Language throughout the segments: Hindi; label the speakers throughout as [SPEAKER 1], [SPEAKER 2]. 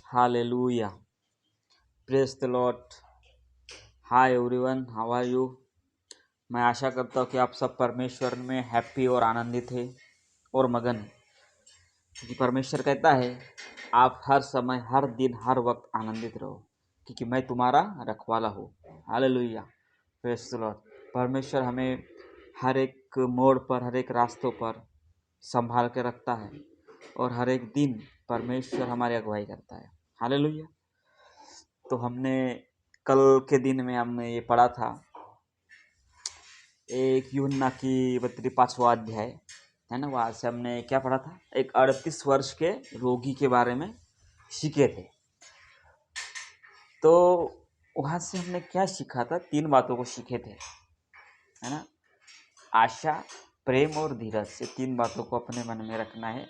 [SPEAKER 1] Hallelujah. Praise the Lord. Hi everyone, how are you? मैं आशा करता हूँ कि आप सब परमेश्वर में हैप्पी और आनंदित है और मगन है, क्योंकि परमेश्वर कहता है आप हर समय, हर दिन, हर वक्त आनंदित रहो, क्योंकि मैं तुम्हारा रखवाला हूँ। हालेलुया। Praise the Lord. परमेश्वर हमें हर एक मोड़ पर, हर एक रास्तों पर संभाल के रखता है और हर एक दिन परमेश्वर हमारी अगुवाई करता है। हालेलुया। तो हमने कल के दिन में हमने ये पढ़ा था, एक यूहन्ना की पत्री 5वां अध्याय है ना। वहाँ से हमने क्या पढ़ा था, एक 38 वर्ष के रोगी के बारे में सीखे थे। तो वहाँ से हमने क्या सीखा था, 3 बातों को सीखे थे, है ना। आशा, प्रेम और धीरज, ये 3 बातों को अपने मन में रखना है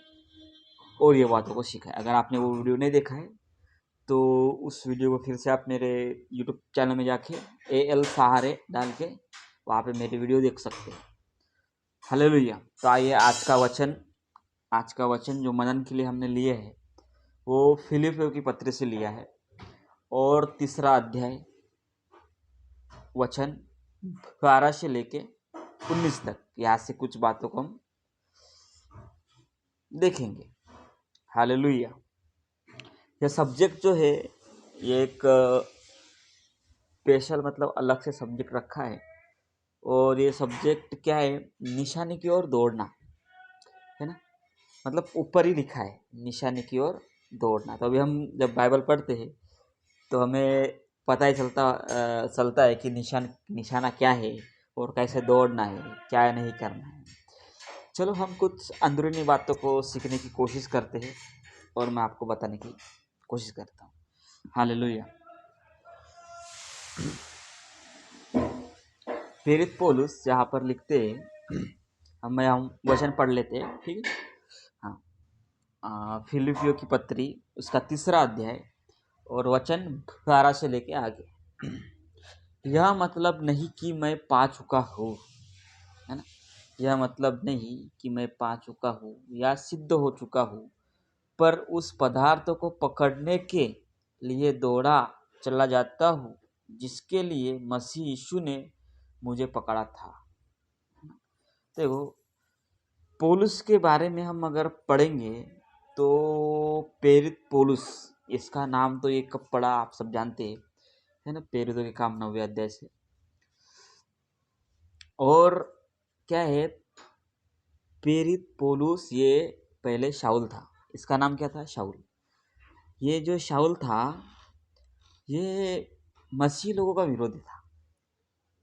[SPEAKER 1] और ये बातों को सीखा है। अगर आपने वो वीडियो नहीं देखा है तो उस वीडियो को फिर से आप मेरे यूट्यूब चैनल में जाके AL सहारे डाल के वहाँ पे मेरी वीडियो देख सकते हैं। हालेलुया। तो आइए आज का वचन जो मनन के लिए हमने लिए है वो फिलिपियों की पत्री से लिया है और 3रा अध्याय वचन 12 से लेके 19 तक, यहाँ से कुछ बातों को हम देखेंगे। हालेलुया। यह सब्जेक्ट जो है ये एक स्पेशल, मतलब अलग से सब्जेक्ट रखा है और ये सब्जेक्ट क्या है, निशाने की ओर दौड़ना, है ना। मतलब ऊपर ही लिखा है निशाने की ओर दौड़ना। तो अभी हम जब बाइबल पढ़ते हैं तो हमें पता ही चलता है कि निशाना क्या है और कैसे दौड़ना है, क्या नहीं करना है। चलो हम कुछ अंदरूनी बातों को सीखने की कोशिश करते हैं और मैं आपको बताने की कोशिश करता हूँ। हालेलुया। प्रेरित पौलुस यहाँ पर लिखते हैं, हम वचन पढ़ लेते हैं, ठीक है। हाँ, फिलिपियों की पत्री उसका 3रा अध्याय और वचन 12 से लेके आगे। यह मतलब नहीं कि मैं पा चुका हूँ, है ना। यह मतलब नहीं कि मैं पा चुका हूँ या सिद्ध हो चुका हूँ, पर उस पदार्थ को पकड़ने के लिए दौड़ा चला जाता हूँ जिसके लिए मसीह यीशु ने मुझे पकड़ा था। देखो, पौलुस के बारे में हम अगर पढ़ेंगे तो प्रेरित पौलुस, इसका नाम तो ये कब पड़ा आप सब जानते हैं, है ना। प्रेरितों के काम 9वें अध्याय से। और क्या है, प्रेरित पौलुस ये पहले शाऊल था। इसका नाम क्या था, शाऊल। ये जो शाऊल था ये मसीह लोगों का विरोधी था,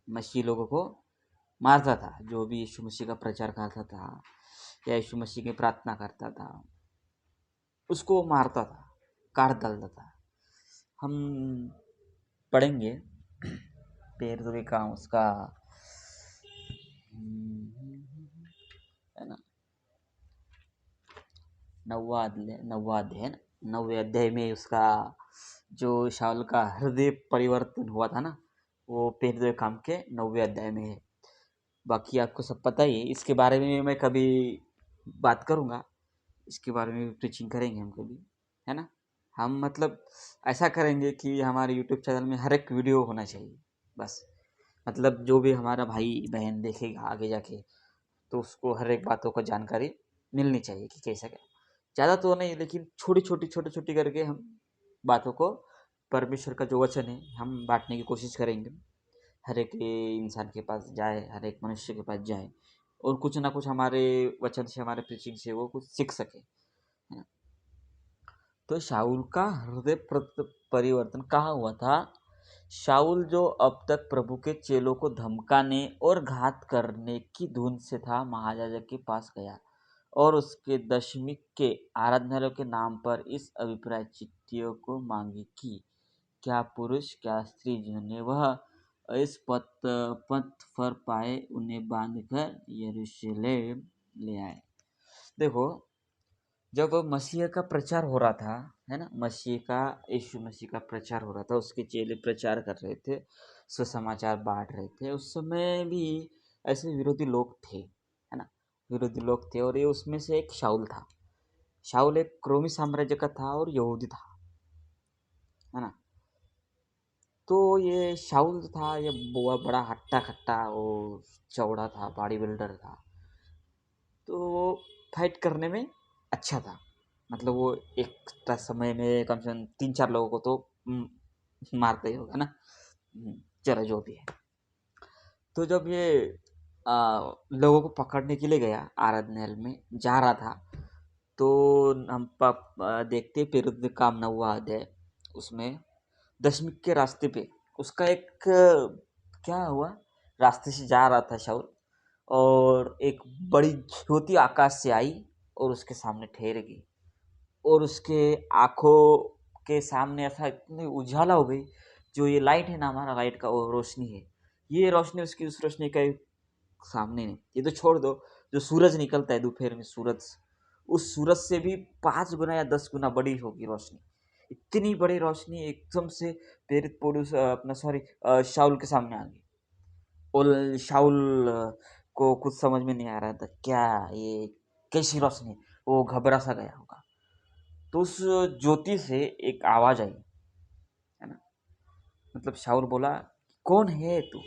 [SPEAKER 1] मसीह लोगों को मारता था। जो भी यीशु मसीह का प्रचार करता था या यीशु मसीह की प्रार्थना करता था उसको मारता था, काट डालता था। हम पढ़ेंगे प्रेरितों के काम उसका, है ना, 9वें अध्याय में उसका जो शाऊल का हृदय परिवर्तन हुआ था ना, वो प्रेरितों के काम के 9वें अध्याय में है। बाकी आपको सब पता ही है। इसके बारे में मैं कभी बात करूँगा, इसके बारे में प्रीचिंग करेंगे हम कभी, है ना। हम मतलब ऐसा करेंगे कि हमारे यूट्यूब चैनल में हर एक वीडियो होना चाहिए, बस। मतलब जो भी हमारा भाई बहन देखेगा आगे जाके तो उसको हर एक बातों का जानकारी मिलनी चाहिए कि कैसा क्या। ज़्यादा तो नहीं, लेकिन छोटी छोटी करके हम बातों को, परमेश्वर का जो वचन है, हम बांटने की कोशिश करेंगे। हर एक इंसान के पास जाए, हर एक मनुष्य के पास जाए और कुछ ना कुछ हमारे वचन से, हमारे प्रीचिंग से वो कुछ सीख सके, है ना। तो शाऊल का हृदय परिवर्तन कहाँ हुआ था। शाऊल जो अब तक प्रभु के चेलों को धमकाने और घात करने की धुन से था, महायाजक के पास गया और उसके दशमिक के आराधनालयों के नाम पर इस अभिप्राय चिट्ठियों को मांगी कि क्या पुरुष क्या स्त्री जिन्हें वह इस पथ पर पाए उन्हें बांधकर यरूशलेम ले आए। देखो, जब मसीह का प्रचार हो रहा था, है ना, यीशु मसीह का प्रचार हो रहा था, उसके चेले प्रचार कर रहे थे, सुसमाचार बांट रहे थे, उस समय भी ऐसे विरोधी लोग थे, है ना। विरोधी लोग थे और ये उसमें से एक शाऊल था। शाऊल एक रोमी साम्राज्य का था और यहूदी था, है ना। तो ये शाऊल जो था ये बहुत बड़ा हट्टा खट्टा वो चौड़ा था, बॉडी बिल्डर था। तो वो फाइट करने में अच्छा था, मतलब वो एक समय में कम से कम 3-4 लोगों को तो मारता ही होगा ना। चलो जो भी है। तो जब ये लोगों को पकड़ने के लिए गया, आराधनालय में जा रहा था, तो हम देखते पेरुद काम 9वां अध्याय, उसमें दशमिक के रास्ते पे उसका एक क्या हुआ, रास्ते से जा रहा था शाऊल, और एक बड़ी ज्योति आकाश से आई और उसके सामने ठहर गई, और उसके आंखों के सामने ऐसा इतनी उजाला हो गई, जो ये लाइट है ना, हमारा लाइट का वो रोशनी है, ये रोशनी उसकी उस रोशनी का सामने नहीं। ये तो छोड़ दो, जो सूरज निकलता है दोपहर में, सूरज, उस सूरज से भी 5 गुना या 10 गुना बड़ी होगी रोशनी। इतनी बड़ी रोशनी एकदम से प्रेरित पौलुस अपना सॉरी शाऊल के सामने आ गई, और शाऊल को कुछ समझ में नहीं आ रहा था, क्या ये कैसी रोशनी है? वो घबरा सा गया होगा। तो उस ज्योति से एक आवाज आई, है ना, मतलब शाऊल बोला, कौन है तू?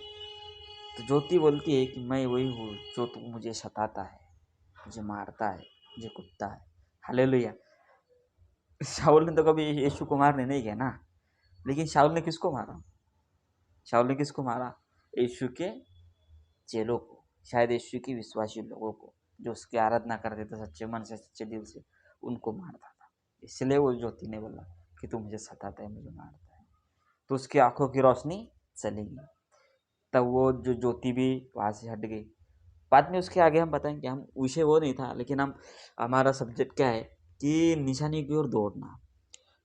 [SPEAKER 1] तो ज्योति बोलती है कि मैं वही हूँ जो तू मुझे सताता है, मुझे मारता है, मुझे कुटता है। हालेलुया। शाऊल ने तो कभी यीशु को मारने नहीं गया ना, लेकिन शाऊल ने किसको मारा? शाऊल ने किसको मारा? यीशु के चेलों को, शायद यीशु की विश्वासी लोगों को, जो उसकी आराधना करते थे सच्चे मन से, सच्चे दिल से, उनको मारता था। इसलिए वो ज्योति ने बोला कि तू मुझे सताता है, मुझे मारता है। तो उसकी आंखों की रोशनी चली गई, तब वो जो ज्योति भी वहाँ से हट गई। बाद में उसके आगे हम बताएंगे, हम विषय वो नहीं था, लेकिन हम हमारा सब्जेक्ट क्या है कि निशानी की ओर दौड़ना।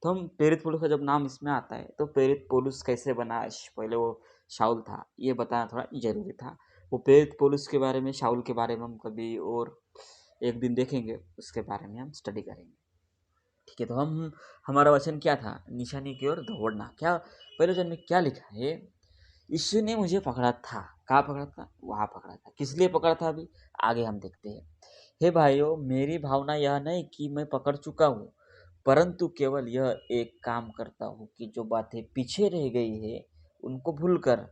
[SPEAKER 1] तो हम प्रेरित पौलुस का जब नाम इसमें आता है, तो प्रेरित पौलुस कैसे बना, पहले वो शाऊल था, ये बताना थोड़ा जरूरी था। वो प्रेरित पौलुस के बारे में, शाऊल के बारे में हम कभी और एक दिन देखेंगे, उसके बारे में हम स्टडी करेंगे। ठीक है, तो हम हमारा वचन क्या था? निशानी की ओर दौड़ना। क्या पहले वचन में क्या लिखा है? यीशु ने मुझे पकड़ा था। कहाँ पकड़ा था? वहाँ पकड़ा था। किस लिए पकड़ा था? अभी आगे हम देखते हैं। हे भाइयों, मेरी भावना यह नहीं कि मैं पकड़ चुका हूँ, परंतु केवल यह एक काम करता हूँ कि जो बातें पीछे रह गई है उनको भूलकर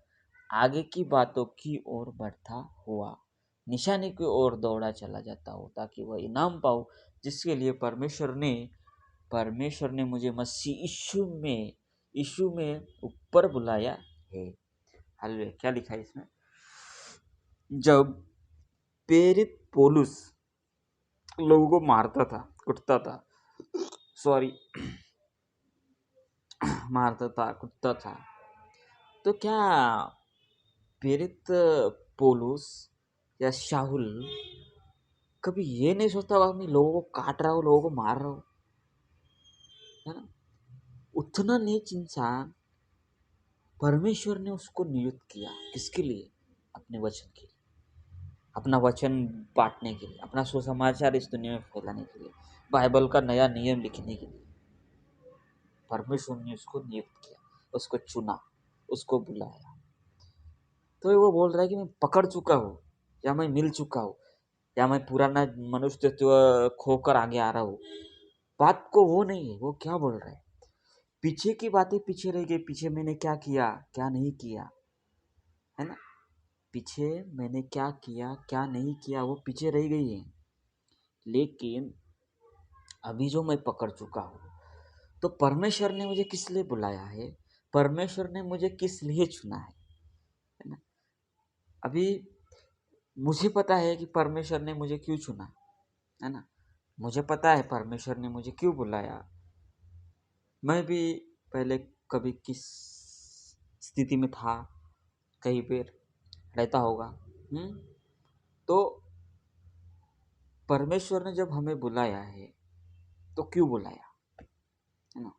[SPEAKER 1] आगे की बातों की ओर बढ़ता हुआ निशाने की ओर दौड़ा चला जाता हूँ, ताकि वह इनाम पाऊँ जिसके लिए परमेश्वर ने मुझे मसीह यीशु में ऊपर बुलाया है। हालेलुया। क्या लिखा है इसमें? जब प्रेरित पौलुस लोगों को मारता था, कुटता था, सॉरी मारता था, कुटता था, तो क्या प्रेरित पौलुस या शाहुल कभी ये नहीं सोचता होगा मैं लोगों को काट रहा हूँ, लोगों को मार रहा हूँ, है ना? उतना नीच इंसान परमेश्वर ने उसको नियुक्त किया, किसके लिए? अपने वचन के लिए, अपना वचन बांटने के लिए, अपना सुसमाचार इस दुनिया में फैलाने के लिए, बाइबल का नया नियम लिखने के लिए परमेश्वर ने उसको नियुक्त किया, उसको चुना, उसको बुलाया। तो वो बोल रहा है कि मैं पकड़ चुका हूँ, या मैं मिल चुका हूँ, या मैं पुराना मनुष्यत्व खोकर आगे आ रहा हूँ। बात को वो नहीं है, वो क्या बोल रहा है? पीछे की बातें पीछे रह गई, पीछे मैंने क्या किया, क्या नहीं किया, है ना? पीछे मैंने क्या किया, क्या नहीं किया, वो पीछे रह गई है। लेकिन अभी जो मैं पकड़ चुका हूँ, तो परमेश्वर ने मुझे किस लिए बुलाया है, परमेश्वर ने मुझे किस लिए चुना है ना? अभी मुझे पता है कि परमेश्वर ने मुझे क्यों चुना, है ना? मुझे पता है परमेश्वर ने मुझे क्यों बुलाया। मैं भी पहले कभी किस स्थिति में था, कहीं पे रहता होगा। तो परमेश्वर ने जब हमें बुलाया है, तो क्यों बुलाया, है ना?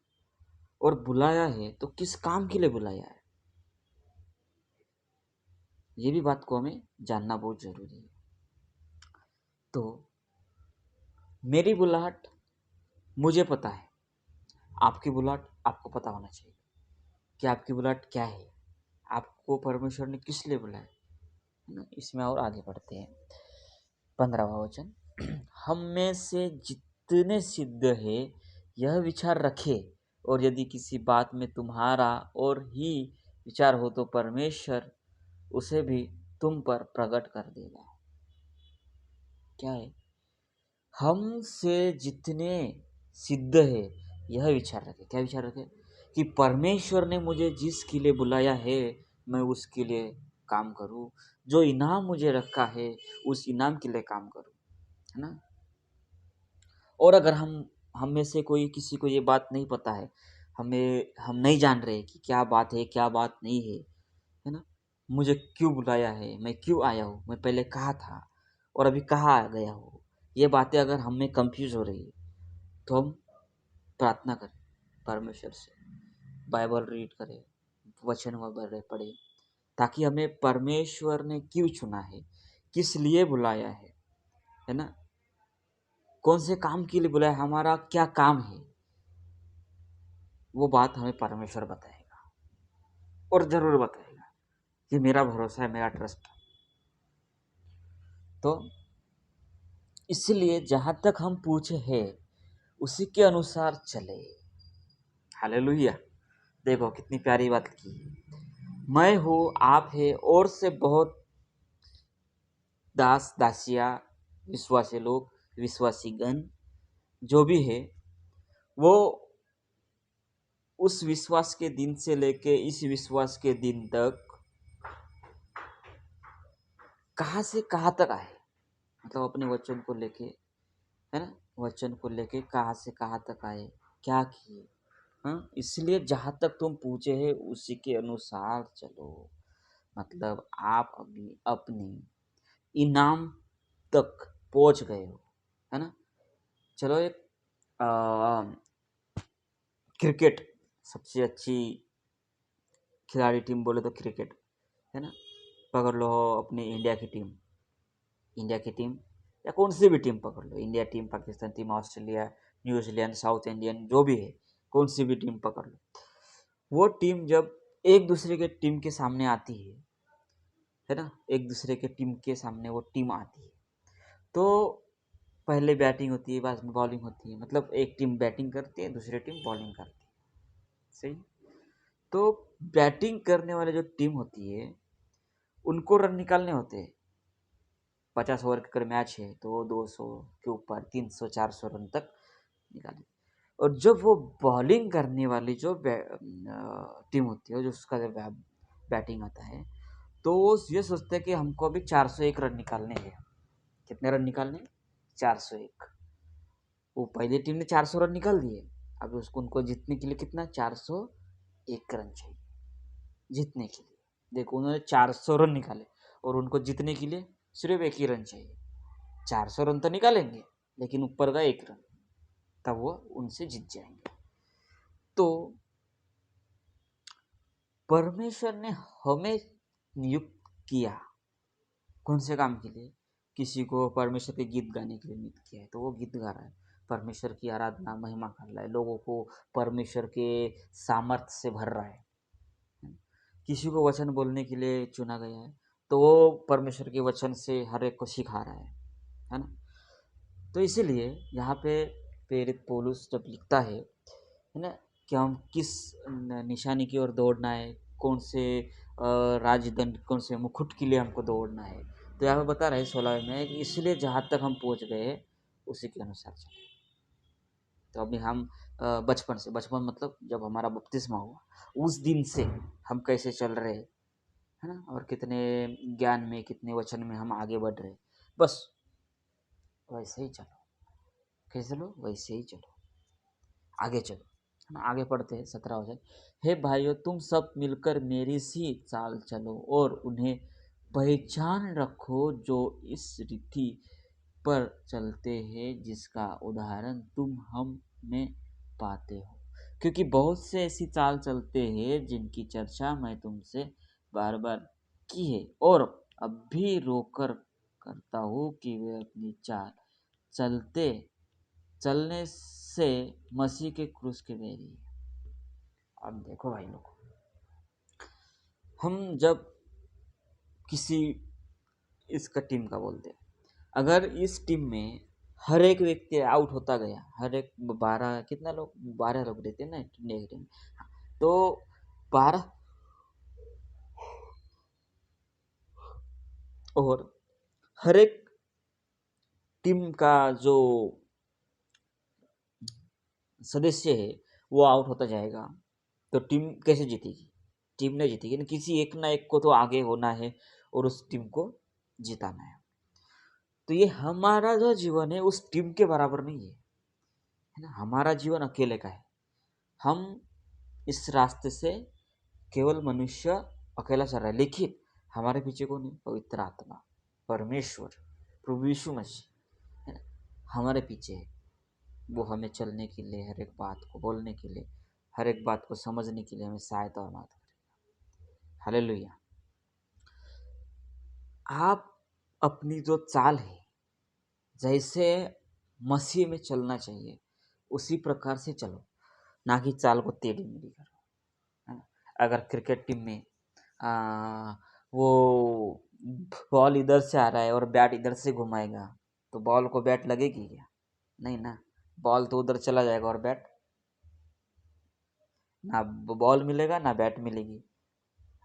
[SPEAKER 1] और बुलाया है तो किस काम के लिए बुलाया है, ये भी बात को हमें जानना बहुत जरूरी है। तो मेरी बुलाहट मुझे पता है, आपकी बुलाहट आपको पता होना चाहिए कि आपकी बुलाहट क्या है, आपको परमेश्वर ने किस लिए बुलाया, है ना? इसमें और आगे बढ़ते हैं। 15वां वचन, हम में से जितने सिद्ध है यह विचार रखे, और यदि किसी बात में तुम्हारा और ही विचार हो तो परमेश्वर उसे भी तुम पर प्रकट कर देगा। क्या है? हमसे जितने सिद्ध है यह विचार रखे। क्या विचार रखे? कि परमेश्वर ने मुझे जिसके लिए बुलाया है मैं उसके लिए काम करूं, जो इनाम मुझे रखा है उस इनाम के लिए काम करूं, है ना। और अगर हम में से कोई किसी को ये बात नहीं पता है, हम नहीं जान रहे कि क्या बात है क्या बात नहीं है ना, मुझे क्यों बुलाया है, मैं क्यों आया हूँ, मैं पहले कहाँ था और अभी कहाँ आ गया हूँ, ये बातें अगर हमें कंफ्यूज हो रही है तो हम प्रार्थना करें परमेश्वर से, बाइबल रीड करें, वचन वगैरह पढ़े, ताकि हमें परमेश्वर ने क्यों चुना है, किस लिए बुलाया है ना, कौन से काम के लिए बुलाया, हमारा क्या काम है, वो बात हमें परमेश्वर बताएगा और जरूर बताएगा। ये मेरा भरोसा है, मेरा ट्रस्ट। तो इसलिए जहां तक हम पूछे हैं उसी के अनुसार चले। हालेलुया। देखो कितनी प्यारी बात की। मैं हूँ, आप है, और से बहुत दास दासिया, विश्वासी लोग, विश्वासी गण जो भी है, वो उस विश्वास के दिन से लेके इस विश्वास के दिन तक कहाँ से कहाँ तक आए, मतलब अपने वचन को लेके, है ना, वचन को लेके कहाँ से कहाँ तक आए, क्या किए। हाँ, इसलिए जहाँ तक तुम पूछे हैं उसी के अनुसार चलो, मतलब आप अभी अपने इनाम तक पहुंच गए हो, है ना। चलो एक क्रिकेट, सबसे अच्छी खिलाड़ी टीम बोले तो क्रिकेट, है ना। पकड़ लो अपनी इंडिया की टीम या कौन सी भी टीम पकड़ लो, India team, Pakistan team, Australia, New Zealand, south Indian, जो भी है, कौन सी भी टीम पकड़ लो, वो टीम जब एक दूसरे के टीम के सामने आती है ना, एक दूसरे के टीम के सामने वो टीम आती है, तो पहले बैटिंग होती है, बाद में बॉलिंग होती है, मतलब एक टीम बैटिंग करती है, दूसरी टीम बॉलिंग करती है, सही। तो बैटिंग करने वाले जो टीम होती है उनको रन निकालने होते हैं। 50 ओवर का अगर मैच है तो 200 के ऊपर 300 400 रन तक निकाले। और जब वो बॉलिंग करने वाली जो टीम होती है, जो उसका जब बैटिंग आता है, तो वो ये सोचते हैं कि हमको अभी 401 रन निकालने हैं। कितने रन निकालने? 401। वो पहली टीम ने 400 रन निकाल दिए, अब उसको उनको जीतने के लिए कितना, 401 रन चाहिए जीतने के लिए। देखो उन्होंने 400 रन निकाले और उनको जीतने के लिए सिर्फ एक ही रन चाहिए। 400 रन तो निकालेंगे लेकिन ऊपर का एक रन, तब वो उनसे जीत जाएंगे। तो परमेश्वर ने हमें नियुक्त किया कौन से काम के लिए? किसी को परमेश्वर के गीत गाने के लिए नियुक्त किया है तो वो गीत गा रहा है, परमेश्वर की आराधना महिमा कर रहा है, लोगों को परमेश्वर के सामर्थ्य से भर रहा है। किसी को वचन बोलने के लिए चुना गया है तो वो परमेश्वर के वचन से हर एक को सिखा रहा है ना। तो इसीलिए यहाँ पे प्रेरित पौलुस जब लिखता है ना, कि हम किस निशानी की ओर दौड़ना है, कौन से राजदंड, कौन से मुकुट के लिए हमको दौड़ना है, तो यहाँ पे बता रहे हैं 16 में कि इसलिए जहाँ तक हम पहुँच गए उसी के अनुसार चले। तो अभी हम बचपन मतलब जब हमारा बपतिस्मा हुआ उस दिन से हम कैसे चल रहे हैं, है ना, और कितने ज्ञान में, कितने वचन में हम आगे बढ़ रहे हैं, बस वैसे ही चलो। कैसे चलो? वैसे ही चलो, आगे चलो, है ना। आगे पढ़ते हैं 17 हो जाए। हे भाइयों, तुम सब मिलकर मेरी सी चाल चलो और उन्हें पहचान रखो जो इस रीति पर चलते हैं जिसका उदाहरण तुम हम में पाते हो, क्योंकि बहुत से ऐसी चाल चलते हैं जिनकी चर्चा मैं तुमसे बार बार की है और अब भी रोकर करता हूँ कि वे अपनी चाल चलते चलने से मसीह के क्रूस के बैरी है। अब देखो भाई लोग, हम जब किसी इसका टीम का बोलते हैं, अगर इस टीम में हर एक व्यक्ति आउट होता गया। हर एक 12 कितना लोग, 12 लोग रहते हैं ना इंडिया की टीम। तो 12 और हर एक टीम का जो सदस्य है वो आउट होता जाएगा, तो टीम कैसे जीतेगी? टीम नहीं जीतेगी ना, किसी एक ना एक को तो आगे होना है और उस टीम को जिताना है। तो ये हमारा जो जीवन है उस टीम के बराबर नहीं है ना। हमारा जीवन अकेले का है। हम इस रास्ते से केवल मनुष्य अकेला चल रहा है, लेकिन हमारे पीछे कौन है? पवित्र आत्मा, परमेश्वर, प्रभु यीशु मसीह है ना, हमारे पीछे है। वो हमें चलने के लिए, हर एक बात को बोलने के लिए, हर एक बात को समझने के लिए हमें सहायता और मदद करेगा। हालेलुया। आप अपनी जो चाल है, जैसे मसीह में चलना चाहिए उसी प्रकार से चलो, ना कि चाल को टेढ़ी मेढ़ी करो, है ना। अगर क्रिकेट टीम में आ, वो बॉल इधर से आ रहा है और बैट इधर से घुमाएगा, तो बॉल को बैट लगेगी क्या? नहीं ना। बॉल तो उधर चला जाएगा और बैट, ना बॉल मिलेगा ना बैट मिलेगी,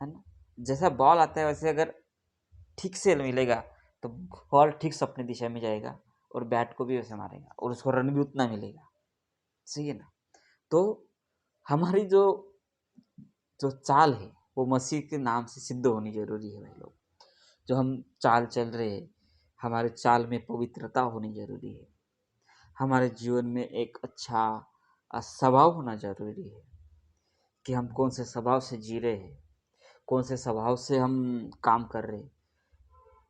[SPEAKER 1] है ना। जैसा बॉल आता है वैसे अगर ठीक से मिलेगा तो बॉल ठीक से अपनी दिशा में जाएगा और बैट को भी वैसे मारेगा और उसको रन भी उतना मिलेगा। सही है ना। तो हमारी जो जो चाल है वो मसीह के नाम से सिद्ध होनी जरूरी है भाई लोग। जो हम चाल चल रहे हैं, हमारे चाल में पवित्रता होनी जरूरी है। हमारे जीवन में एक अच्छा स्वभाव होना जरूरी है कि हम कौन से स्वभाव से जी रहे हैं, कौन से स्वभाव से हम काम कर रहे हैं,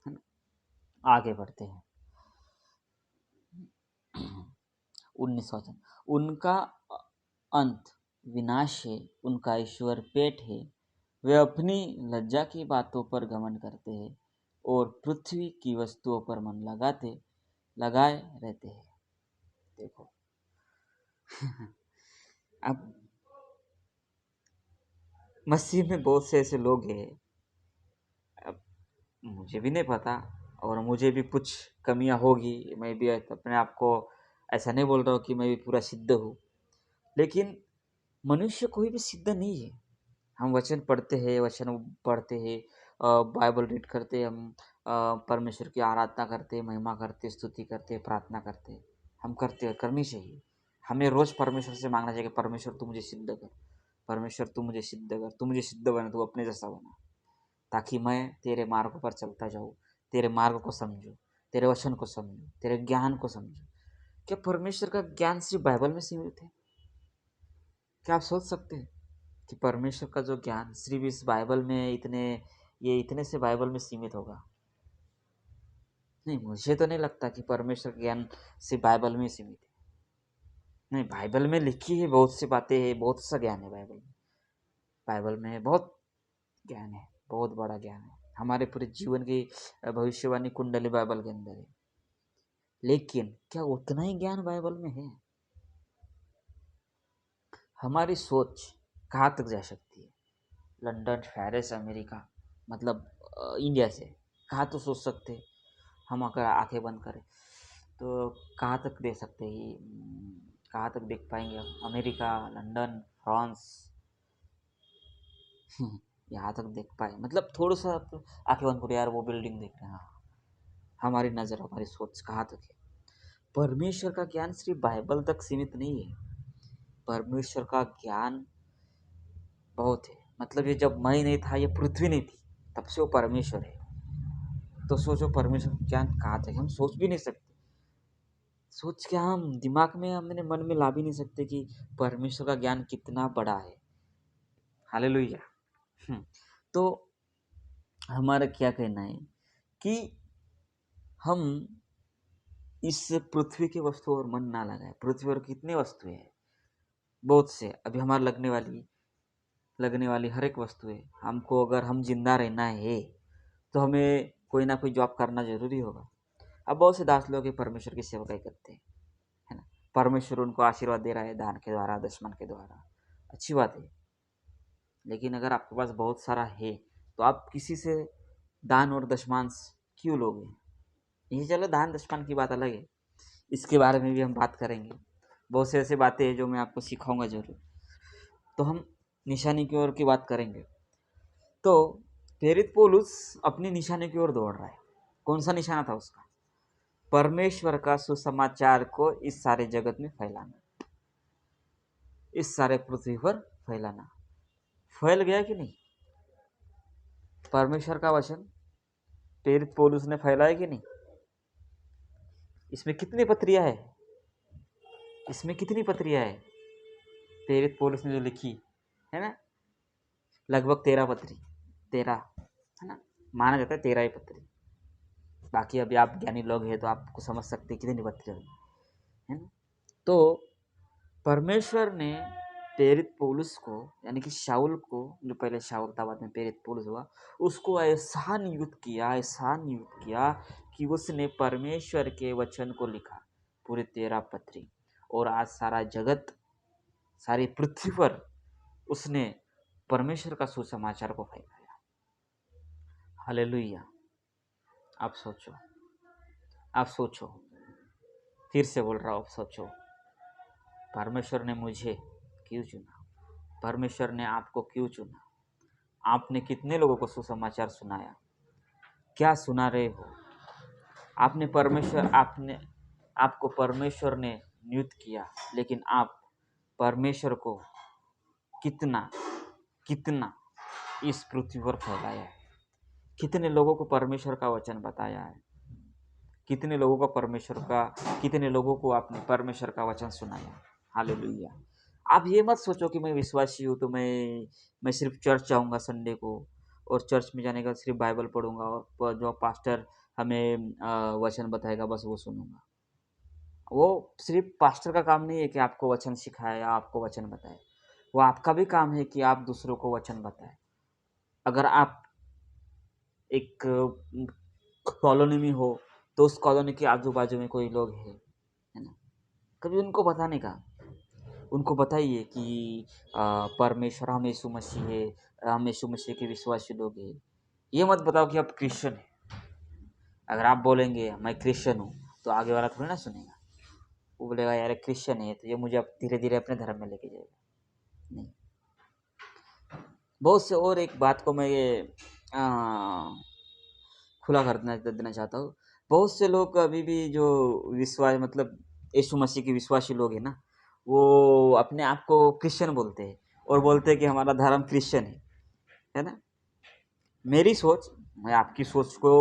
[SPEAKER 1] है ना? आगे बढ़ते हैं। 19 वचन, उनका अंत विनाश है, उनका ईश्वर पेट है। वे अपनी लज्जा की बातों पर घमंड करते हैं और पृथ्वी की वस्तुओं पर मन लगाए रहते हैं। देखो अब मसीह में बहुत से ऐसे लोग हैं, अब मुझे भी नहीं पता और मुझे भी कुछ कमियां होगी। मैं भी अपने आप को ऐसा नहीं बोल रहा हूँ कि मैं भी पूरा सिद्ध हूँ, लेकिन मनुष्य कोई भी सिद्ध नहीं है। हम वचन पढ़ते हैं, वचन पढ़ते हैं, बाइबल रीड करते हैं, हम परमेश्वर की आराधना करते हैं, महिमा करते हैं, स्तुति करते हैं, प्रार्थना करते हैं। हम करते हैं, करनी चाहिए। हमें रोज परमेश्वर से मांगना चाहिए, परमेश्वर तू मुझे सिद्ध कर, परमेश्वर तू मुझे सिद्ध कर, तू मुझे सिद्ध बना, तू अपने जैसा बना, ताकि मैं तेरे मार्ग पर चलता जाऊँ, तेरे मार्ग को समझूँ, तेरे वचन को समझूँ, तेरे ज्ञान को समझूँ। क्या परमेश्वर का ज्ञान सिर्फ बाइबल में सीमित है? क्या आप सोच सकते हैं कि परमेश्वर का जो ज्ञान सिर्फ इस बाइबल में इतने से बाइबल में सीमित होगा? नहीं, मुझे तो नहीं लगता कि परमेश्वर का ज्ञान सिर्फ बाइबल में ही सीमित है। नहीं, बाइबल में लिखी है बहुत सी बातें हैं, बहुत सा ज्ञान है बाइबल में। बाइबल में बहुत ज्ञान है, बहुत बड़ा ज्ञान है। हमारे पूरे जीवन की भविष्यवाणी कुंडली बाइबल के अंदर है। लेकिन क्या उतना ही ज्ञान बाइबल में है? हमारी सोच कहाँ तक जा सकती है? लंदन, पेरिस, अमेरिका, मतलब इंडिया से कहाँ तो सोच सकते हैं हम? अगर आंखें बंद करें तो कहाँ तक देख सकते हैं? कहाँ तक देख पाएंगे हम? अमेरिका, लंदन, फ्रांस, यहाँ तक देख पाए मतलब थोड़ा सा आंखें बंद करो यार, वो बिल्डिंग देख रहे हैं। हाँ, हमारी नज़र, हमारी सोच कहाँ तक है? परमेश्वर का ज्ञान सिर्फ बाइबल तक सीमित नहीं है। परमेश्वर का ज्ञान बहुत है। मतलब ये जब मैं नहीं था, ये पृथ्वी नहीं थी, तब से वो परमेश्वर है। तो सोचो परमेश्वर का ज्ञान कहाँ तक है, हम सोच भी नहीं सकते। सोच के हम दिमाग में, हमने मन में ला भी नहीं सकते कि परमेश्वर का ज्ञान कितना बड़ा है। हालेलुया। तो हमारा क्या कहना है कि हम इस पृथ्वी की वस्तु और मन ना लगाए। पृथ्वी पर कितने वस्तु है, बहुत से। अभी हमारे लगने वाली हर एक वस्तु है। हमको अगर हम जिंदा रहना है तो हमें कोई ना कोई जॉब करना जरूरी होगा। अब बहुत से दास लोग परमेश्वर की सेवकाई करते हैं, है ना। परमेश्वर उनको आशीर्वाद दे रहा है दान के द्वारा, दशमन के द्वारा, अच्छी बात है। लेकिन अगर आपके पास बहुत सारा है तो आप किसी से दान और दशमांश क्यों लोगे? ये चलो दान दशमान की बात अलग है, इसके बारे में भी हम बात करेंगे। बहुत से ऐसे बातें हैं जो मैं आपको सिखाऊंगा जरूर। तो हम निशानी की ओर की बात करेंगे। तो प्रेरित पौलुस अपनी निशानी की ओर दौड़ रहा है। कौन सा निशाना था उसका? परमेश्वर का सुसमाचार को इस सारे जगत में फैलाना, इस सारे पृथ्वी पर फैलाना। फैल गया कि नहीं परमेश्वर का वचन? प्रेरित पौलुस ने फैलाया कि नहीं? इसमें कितनी पत्रियां है? इसमें कितनी पत्रियां है प्रेरित पौलुस ने जो लिखी है ना? लगभग 13 पत्री, 13 है ना, माना जाता है 13 ही पत्री। बाकी अभी आप ज्ञानी लोग हैं तो आपको समझ सकते हैं कितनी पत्री है ना। तो परमेश्वर ने प्रेरित पौलुस को, यानी कि शाऊल को, जो पहले शाऊल था बाद में प्रेरित पौलुस हुआ, उसको ऐसा नियुक्त किया, ऐसा नियुक्त किया कि उसने परमेश्वर के वचन को लिखा, पूरे 13 पत्री। और आज सारा जगत, सारी पृथ्वी पर उसने परमेश्वर का सुसमाचार को फैलाया। हालेलुया। आप सोचो, आप सोचो, फिर से बोल रहा हूँ, आप सोचो, परमेश्वर ने मुझे क्यों चुना? परमेश्वर ने आपको क्यों चुना? आपने कितने लोगों को सुसमाचार सुनाया? क्या सुना रहे हो? आपको परमेश्वर ने नियुक्त किया, लेकिन आप परमेश्वर को कितना कितना इस पृथ्वी पर फैलाया है? कितने लोगों को परमेश्वर का वचन बताया है? कितने लोगों को आपने परमेश्वर का वचन सुनाया? हालेलुया। आप ये मत सोचो कि मैं विश्वासी हूँ तो मैं सिर्फ चर्च जाऊँगा संडे को, और चर्च में जाने का सिर्फ बाइबल पढ़ूंगा, और जो पास्टर हमें वचन बताएगा बस वो सुनूंगा। वो सिर्फ पास्टर का काम नहीं है कि आपको वचन सिखाए या आपको वचन बताए। वो आपका भी काम है कि आप दूसरों को वचन बताए। अगर आप एक कॉलोनी में हो तो उस कॉलोनी के आजू बाजू में कोई लोग है ना, कभी उनको बताने का, उनको बताइए कि परमेश्वर, हम यीशु मसीह है, हम यीशु मसीह के विश्वासी लोग हैं। ये मत बताओ कि आप क्रिश्चियन है। अगर आप बोलेंगे मैं क्रिश्चियन हूँ तो आगे वाला थोड़ी ना सुनेगा। वो बोलेगा यार क्रिश्चियन है तो ये मुझे अब धीरे धीरे अपने धर्म में लेके जाएगा। नहीं। बहुत से और एक बात को मैं ये खुला कर देना चाहता हूँ। बहुत से लोग अभी भी जो विश्वास, मतलब यीशु मसीह के विश्वासी लोग हैं ना, वो अपने आप को क्रिश्चियन बोलते हैं और बोलते हैं कि हमारा धर्म क्रिश्चियन है ना। मेरी सोच, मैं आपकी सोच को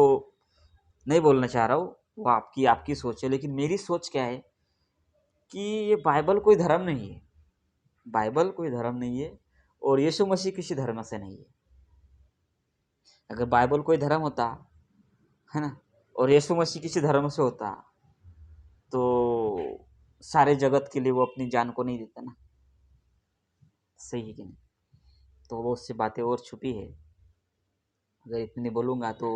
[SPEAKER 1] नहीं बोलना चाह रहा हूँ, वो आपकी आपकी सोच है, लेकिन मेरी सोच क्या है कि ये बाइबल कोई धर्म नहीं है। बाइबल कोई धर्म नहीं है और यीशु मसीह किसी धर्म से नहीं है। अगर बाइबल कोई धर्म होता है ना, और यीशु मसीह किसी धर्म से होता, तो सारे जगत के लिए वो अपनी जान को नहीं देता ना। सही है कि नहीं? तो बहुत सी बातें और छुपी है। अगर इतनी बोलूँगा तो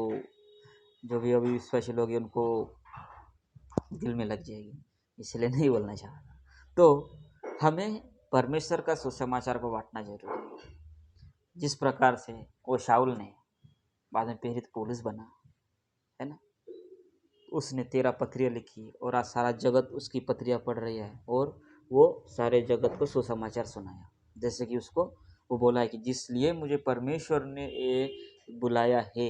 [SPEAKER 1] जो भी अभी विश्वासी लोग हैं उनको दिल में लग जाएगी, इसलिए नहीं बोलना चाह रहा। तो हमें परमेश्वर का सुसमाचार को बांटना जरूरी है। जिस प्रकार से वो शाऊल ने बाद में प्रेरित पौलुस बना, है ना, उसने 13 पत्रियाँ लिखी और आज सारा जगत उसकी पत्रियाँ पढ़ रही है, और वो सारे जगत को सुसमाचार सुनाया। जैसे कि उसको वो बोला है कि जिसलिए मुझे परमेश्वर ने ये बुलाया है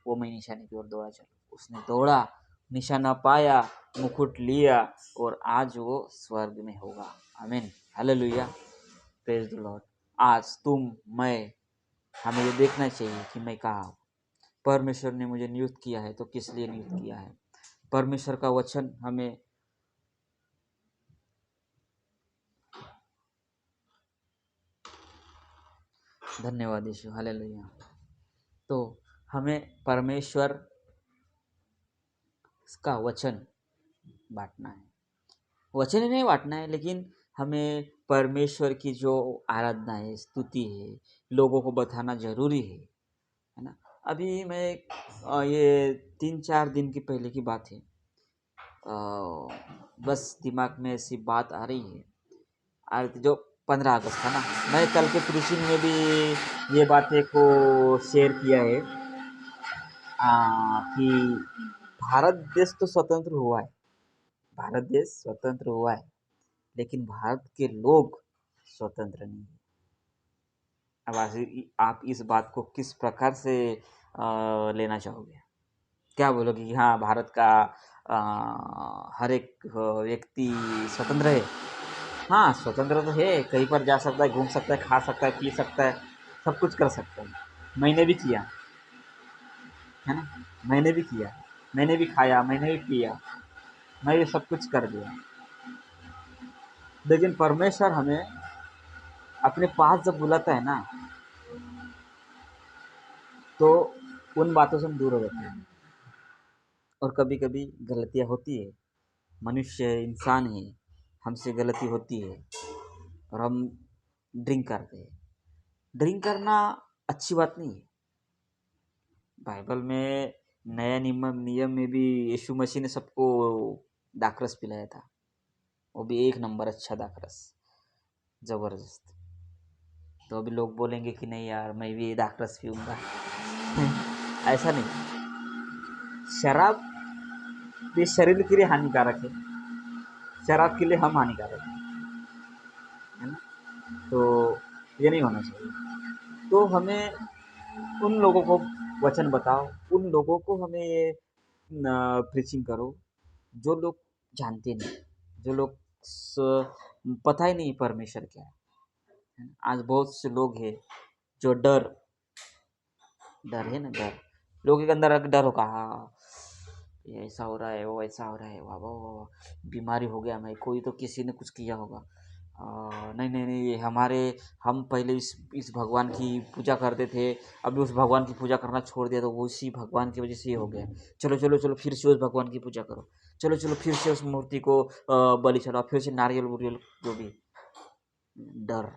[SPEAKER 1] वो मैं निशाने की ओर दौड़ा चलूं। उसने दौड़ा, निशाना पाया, मुकुट लिया, और आज वो स्वर्ग में होगा। आमीन, हालेलुया, प्रेज द लॉर्ड। आज तुम, मैं, हमें ये देखना चाहिए कि मैं कहाँ हूँ। परमेश्वर ने मुझे नियुक्त किया है तो किस लिए नियुक्त किया है? परमेश्वर का वचन हमें धन्यवाद यीशु, हालेलुया। तो हमें परमेश्वर का वचन बांटना है। वचन ही नहीं बांटना है, लेकिन हमें परमेश्वर की जो आराधना है, स्तुति है, लोगों को बताना जरूरी है ना। अभी मैं ये 3-4 दिन की पहले की बात है, बस दिमाग में ऐसी बात आ रही है, जो 15 अगस्त था ना, मैं कल के प्रीचिंग में भी ये बातें को शेयर किया है कि भारत देश तो स्वतंत्र हुआ है, भारत देश स्वतंत्र हुआ है, लेकिन भारत के लोग स्वतंत्र नहीं है। अब आप इस बात को किस प्रकार से लेना चाहोगे? क्या बोलोगे कि हाँ, भारत का हर एक व्यक्ति स्वतंत्र है? हाँ, स्वतंत्र तो है, कहीं पर जा सकता है, घूम सकता है, खा सकता है, पी सकता है, सब कुछ कर सकता है। मैंने भी किया, है ना? मैंने भी किया, मैंने भी खाया, मैंने भी पिया, मैं भी सब कुछ कर दिया। लेकिन परमेश्वर हमें अपने पास जब बुलाता है ना, तो उन बातों से हम दूर हो जाते हैं। और कभी-कभी गलतियाँ होती है, मनुष्य है, इंसान है, हमसे गलती होती है और हम ड्रिंक करते हैं। ड्रिंक करना अच्छी बात नहीं है। बाइबल में नया नियम नियम में भी यीशु मसीह ने सबको दाखरस पिलाया था, वो भी एक नंबर अच्छा दाखरस, जबरदस्त। तो अभी लोग बोलेंगे कि नहीं यार, मैं भी दाखरस पीऊंगा। ऐसा नहीं, शराब ये शरीर के लिए हानिकारक है, शराब के लिए हम हानिकारक है ना? तो ये नहीं होना चाहिए। तो हमें उन लोगों को वचन बताओ, उन लोगों को हमें ये प्रीचिंग करो जो लोग जानते नहीं, जो लोग पता ही नहीं परमेश्वर क्या है। आज बहुत से लोग हैं जो डर डर है ना, डर लोगों के अंदर डर होगा, हाँ ये ऐसा हो रहा है, वो ऐसा हो रहा है, वाह वाह वाह, बीमारी हो गया, मैं कोई तो किसी ने कुछ किया होगा। नहीं नहीं नहीं, ये हमारे हम पहले इस भगवान की पूजा करते थे, अभी उस भगवान की पूजा करना छोड़ दिया, तो वो उसी भगवान की वजह से ये हो गया। चलो चलो चलो, फिर से उस भगवान की पूजा करो, चलो चलो फिर से उस मूर्ति को बलि चढ़ाओ, फिर से नारियल वुरियल जो भी। डर,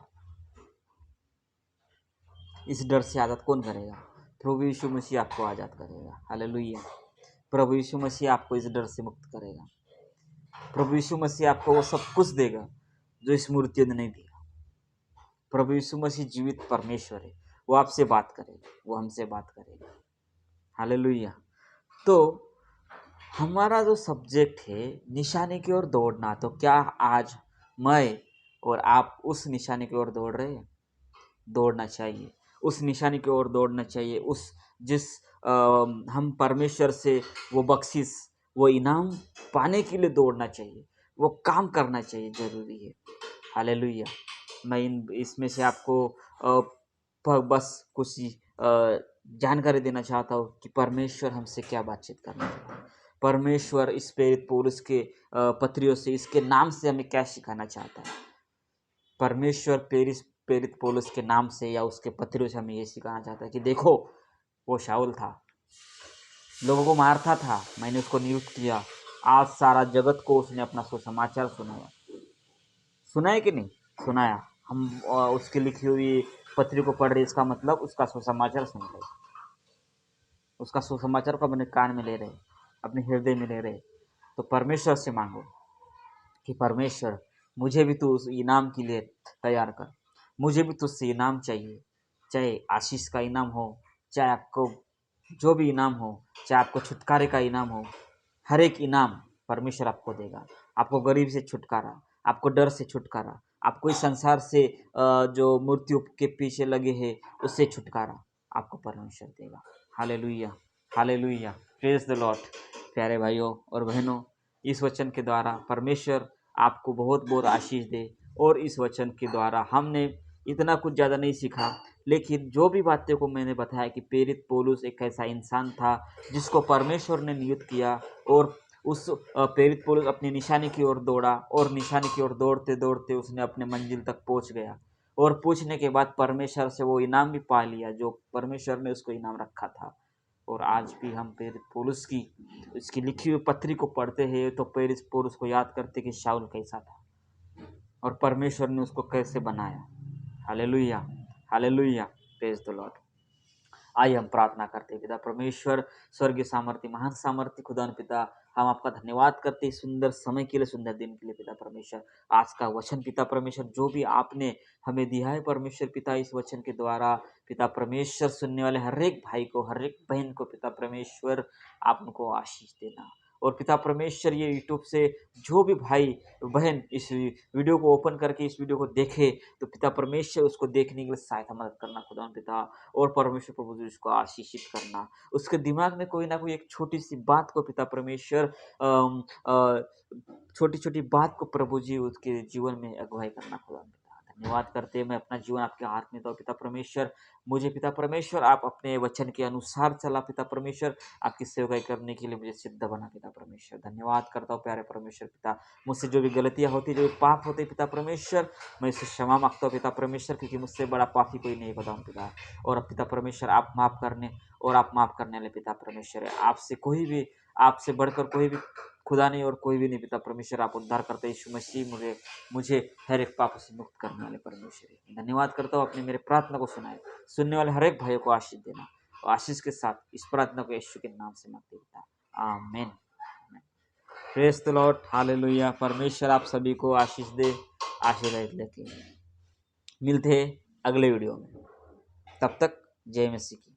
[SPEAKER 1] इस डर से आज़ाद कौन करेगा? प्रभु यीशु मसीह आपको आज़ाद करेगा। हालेलुया। प्रभु यीशु मसीह आपको इस डर से मुक्त करेगा। प्रभु यीशु मसीह आपको वो सब कुछ देगा जो इस मूर्तियों ने नहीं दिया। प्रभु यीशु मसीह जीवित परमेश्वर है, वो आपसे बात करेगा, वो हमसे बात करेगा। हालेलुया। तो हमारा जो सब्जेक्ट है निशाने की ओर दौड़ना, तो क्या आज मैं और आप उस निशाने की ओर दौड़ रहे हैं? दौड़ना चाहिए, उस निशाने की ओर दौड़ना चाहिए, उस जिस हम परमेश्वर से वो बख्शिश, वो इनाम पाने के लिए दौड़ना चाहिए, वो काम करना चाहिए, ज़रूरी है। हालेलुया। मैं इसमें से आपको बस कुछ जानकारी देना चाहता हूँ कि परमेश्वर हमसे क्या बातचीत करना चाहता है। परमेश्वर इस प्रेरित पौलुस के पत्रियों से, इसके नाम से हमें क्या सिखाना चाहता है। परमेश्वर प्रेरित पौलुस के नाम से या उसके पत्रियों से हमें ये सिखाना चाहता है कि देखो, वो शाऊल था, लोगों को मारता था, मैंने उसको नियुक्त किया, आज सारा जगत को उसने अपना सुसमाचार सुनाया। सुनाया कि नहीं? सुनाया। हम उसकी लिखी हुई पत्री को पढ़ रहे, इसका मतलब उसका सुसमाचार सुन रहे, उसका सुसमाचार को अपने कान में ले रहे, अपने हृदय में ले रहे। तो परमेश्वर से मांगो कि परमेश्वर, मुझे भी तू उस इनाम के लिए तैयार कर, मुझे भी तुझसे इनाम चाहिए, चाहे आशीष का इनाम हो, चाहे आपको जो भी इनाम हो, चाहे आपको छुटकारे का इनाम हो, हर एक इनाम परमेश्वर आपको देगा। आपको गरीब से छुटकारा, आपको डर से छुटकारा, आपको इस संसार से जो मृत्यु के पीछे लगे हैं उससे छुटकारा आपको परमेश्वर देगा। Hallelujah, hallelujah, praise the Lord. प्यारे भाइयों और बहनों, इस वचन के द्वारा परमेश्वर आपको बहुत बहुत आशीष दे। और इस वचन के द्वारा हमने इतना कुछ ज़्यादा नहीं सीखा, लेकिन जो भी बातें को मैंने बताया कि प्रेरित पौलुस एक ऐसा इंसान था जिसको परमेश्वर ने नियुक्त किया, और उस प्रेरित पौलुस अपनी निशानी की ओर दौड़ा, और निशानी की ओर दौड़ते दौड़ते उसने अपने मंजिल तक पहुंच गया, और पूछने के बाद परमेश्वर से वो इनाम भी पा लिया जो परमेश्वर ने उसको इनाम रखा था। और आज भी हम प्रेरित पौलुस की इसकी लिखी हुई पत्री को पढ़ते हैं तो प्रेरित पौलुस को याद करते कि शाऊल कैसा था और परमेश्वर ने उसको कैसे बनाया। Hallelujah, hallelujah, praise the Lord. आइए हम प्रार्थना करते हैं। पिता परमेश्वर, स्वर्गीय सामर्थ्य, महान सामर्थ्य खुदा पिता, हम आपका धन्यवाद करते हैं सुंदर समय के लिए, सुंदर दिन के लिए। पिता परमेश्वर, आज का वचन पिता परमेश्वर जो भी आपने हमें दिया है परमेश्वर पिता, इस वचन के द्वारा पिता परमेश्वर सुनने वाले हर एक भाई को, हर एक बहन को पिता परमेश्वर आप उनको आशीष देना, और पिता परमेश्वर ये यूट्यूब से जो भी भाई बहन इस वीडियो को ओपन करके इस वीडियो को देखे, तो पिता परमेश्वर उसको देखने के लिए सहायता मदद करना खुदा पिता, और परमेश्वर प्रभु जी उसको आशीषित करना। उसके दिमाग में कोई ना कोई एक छोटी सी बात को पिता परमेश्वर छोटी छोटी बात को प्रभु जी उसके जीवन में अगुवाई करना खुदा पिता। धन्यवाद करते हैं, मैं अपना जीवन आपके हाथ में तो पिता परमेश्वर, मुझे पिता परमेश्वर आप अपने वचन के अनुसार चला पिता परमेश्वर, आपकी सेवकाई करने के लिए मुझे सिद्ध बना पिता परमेश्वर। धन्यवाद करता हूँ प्यारे परमेश्वर पिता, मुझसे जो भी गलतियाँ होती, जो भी पाप होते पिता परमेश्वर, मैं इसे क्षमा मांगता हूँ पिता परमेश्वर, क्योंकि मुझसे बड़ा पापी कोई नहीं बताऊँ पिता। और अब पिता परमेश्वर आप माफ़ करने और आप माफ़ करने वाले पिता परमेश्वर है। आपसे कोई भी, आपसे बढ़कर कोई भी खुदा नहीं और कोई भी नहीं पिता परमेश्वर। आप उद्धार करते यीशु मसीह, मुझे हर एक पाप से मुक्त करने वाले परमेश्वर है। धन्यवाद करता हूँ, अपने मेरे प्रार्थना को सुनाए, सुनने वाले हर एक भाइयों को आशीष देना, और आशीष के साथ इस प्रार्थना को यीशु के नाम से मांगते पिता, आमीन। Praise the Lord, hallelujah. परमेश्वर आप सभी को आशीष दे, आशीर्वाद लेके मिलते हैं अगले वीडियो में। तब तक जय मसीह की।